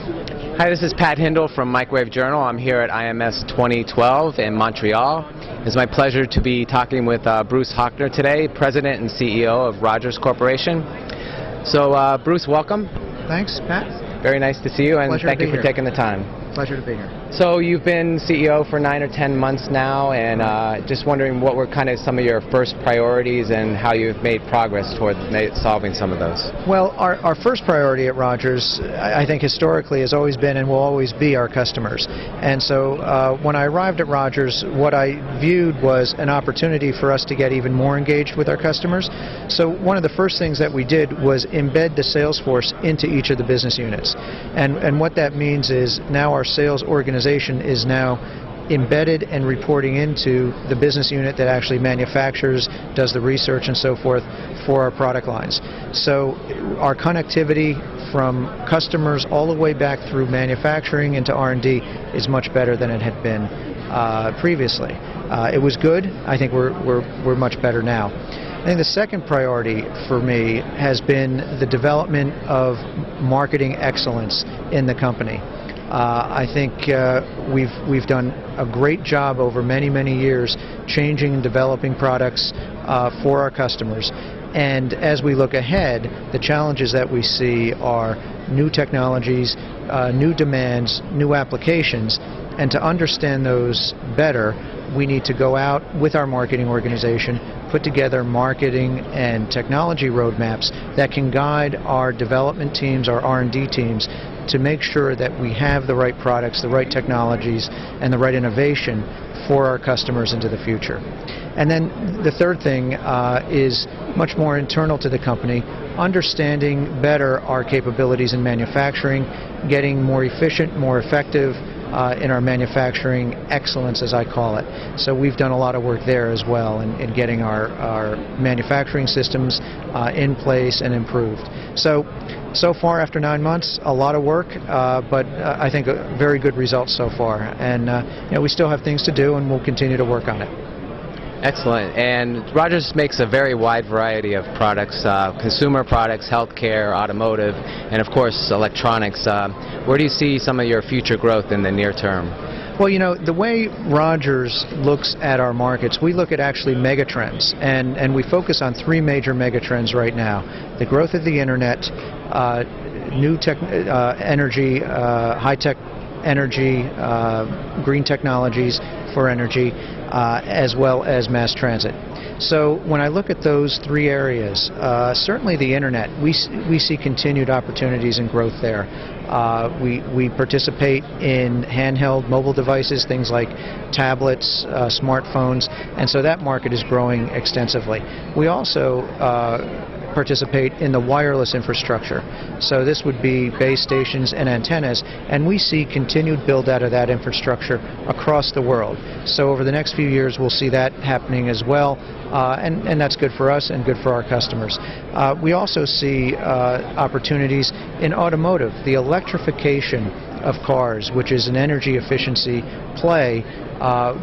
Hi, this is Pat Hindle from Microwave Journal. I'm here at IMS 2012 in Montreal. It's my pleasure to be talking with Bruce Hoechner today, President and CEO of Rogers Corporation. So, Bruce, welcome. Thanks, Pat. Very nice to see you, and thank you for taking the time. Pleasure to be here. So you've been CEO for 9 or 10 months now, and just wondering what were kind of some of your first priorities and how you've made progress toward solving some of those. Well, our first priority at Rogers, I think historically, has always been and will always be our customers. And so when I arrived at Rogers, what I viewed was an opportunity for us to get even more engaged with our customers. So one of the first things that we did was embed the sales force into each of the business units. And what that means is now our sales organization is now embedded and reporting into the business unit that actually manufactures, does the research and so forth for our product lines. So our connectivity from customers all the way back through manufacturing into R&D is much better than it had been previously. It was good. I think we're much better now. I think the second priority for me has been the development of marketing excellence in the company. I think we've done a great job over many years changing and developing products for our customers. And as we look ahead, the challenges that we see are new technologies, new demands, new applications. And to understand those better, we need to go out with our marketing organization, put together marketing and technology roadmaps that can guide our development teams, our R&D teams, to make sure that we have the right products, the right technologies, and the right innovation for our customers into the future. And then the third thing is much more internal to the company, understanding better our capabilities in manufacturing, getting more efficient, more effective in our manufacturing excellence, as I call it. So we've done a lot of work there as well in getting our manufacturing systems in place and improved. So far, after 9 months, a lot of work, but I think very good results so far. And we still have things to do, and we'll continue to work on it. Excellent. And Rogers makes a very wide variety of products, consumer products, healthcare, automotive, and of course electronics. Where do you see some of your future growth in the near term? Well, the way Rogers looks at our markets, we look at actually megatrends, and we focus on 3 major megatrends right now: the growth of the internet, new energy, high-tech energy, green technologies for energy, as well as mass transit. So when I look at those 3 areas, certainly the internet, we see continued opportunities and growth there. We participate in handheld mobile devices, things like tablets, smartphones, and so that market is growing extensively. We also participate in the wireless infrastructure. So this would be base stations and antennas, and we see continued build out of that infrastructure across the world. So over the next few years we'll see that happening as well, and that's good for us and good for our customers. We also see opportunities in automotive. The electrification of cars, which is an energy efficiency play,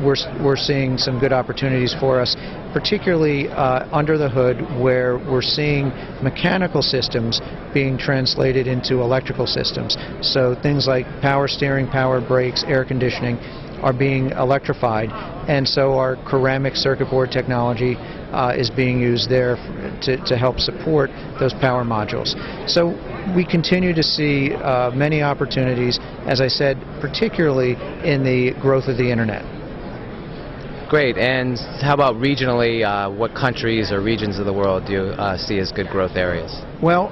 we're seeing some good opportunities for us, particularly under the hood, where we're seeing mechanical systems being translated into electrical systems. So things like power steering, power brakes, air conditioning are being electrified, and so our ceramic circuit board technology is being used there to help support those power modules. So we continue to see many opportunities, as I said, particularly in the growth of the internet. Great. And how about regionally? What countries or regions of the world do you see as good growth areas? Well,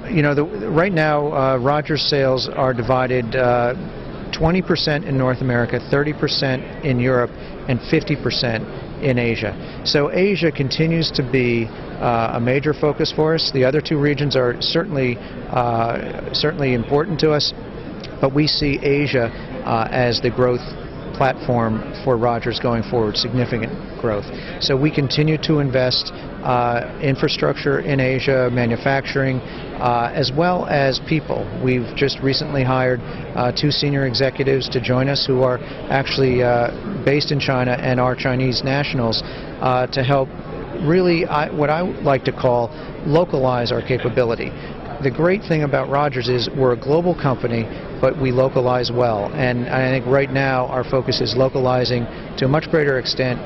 right now Rogers sales are divided 20% in North America, 30% in Europe, and 50% in Asia. So Asia continues to be a major focus for us. The other 2 regions are certainly important to us, but we see Asia as the growth platform for Rogers going forward, significant growth. So we continue to invest infrastructure in Asia, manufacturing, as well as people. We've just recently hired 2 senior executives to join us who are actually based in China and are Chinese nationals to help really what I like to call localize our capability. the great thing about Rogers is we're a global company, but we localize well. And I think right now our focus is localizing to a much greater extent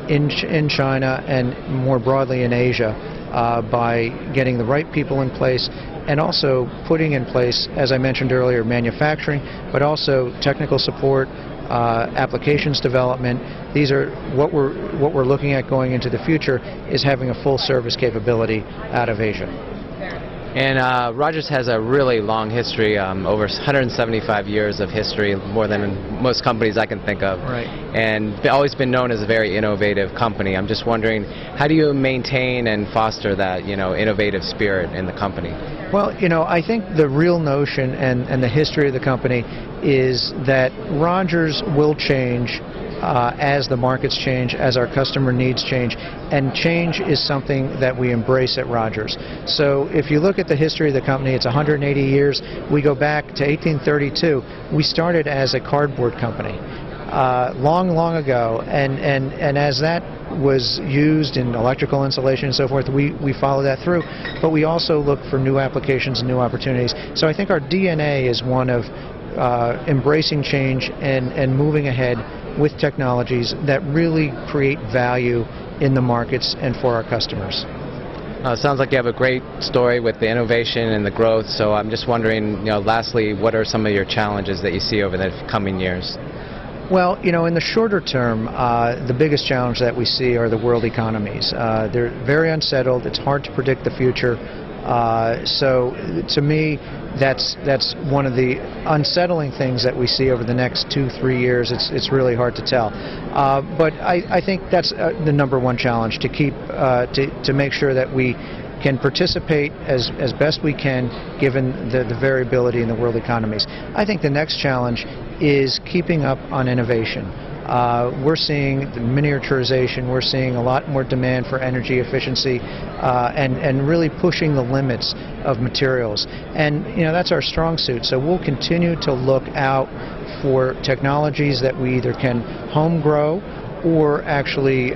in China and more broadly in Asia by getting the right people in place and also putting in place, as I mentioned earlier, manufacturing, but also technical support, applications development. These are what we're looking at going into the future, is having a full service capability out of Asia. And Rogers has a really long history, over 175 years of history, more than most companies I can think of. Right. And they've always been known as a very innovative company. I'm just wondering, how do you maintain and foster that, innovative spirit in the company? Well, I think the real notion and the history of the company is that Rogers will change as the markets change, as our customer needs change, and change is something that we embrace at Rogers. So if you look at the history of the company, it's 180 years. We go back to 1832. We started as a cardboard company long ago, and as that was used in electrical insulation and so forth, we follow that through, but we also look for new applications and new opportunities. So I think our DNA is one of embracing change and moving ahead with technologies that really create value in the markets and for our customers. It sounds like you have a great story with the innovation and the growth, so I'm just wondering, lastly, what are some of your challenges that you see over the coming years? Well, in the shorter term, the biggest challenge that we see are the world economies. They're very unsettled. It's hard to predict the future. So to me, that's one of the unsettling things that we see over the next 2-3 years. It's really hard to tell. But I think that's the number one challenge, to keep to make sure that we can participate as best we can given the variability in the world economies. I think the next challenge is keeping up on innovation. We're seeing the miniaturization, we're seeing a lot more demand for energy efficiency and really pushing the limits of materials. And that's our strong suit, so we'll continue to look out for technologies that we either can home grow or actually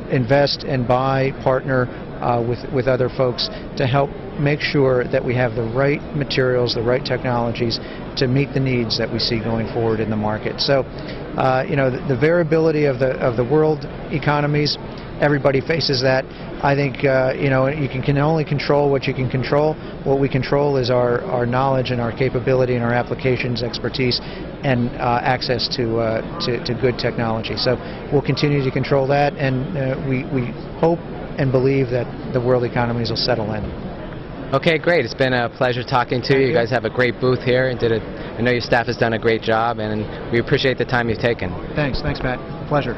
invest and buy, partner with other folks to help make sure that we have the right materials, the right technologies to meet the needs that we see going forward in the market. So, the variability of the world economies, everybody faces that. I think you can only control what you can control. What we control is our knowledge and our capability and our applications expertise and access to good technology. So we'll continue to control that, and we hope and believe that the world economies will settle in. Okay, great. It's been a pleasure talking to you. You guys have a great booth here, and I know your staff has done a great job, and we appreciate the time you've taken. Thanks, Pat. Pleasure.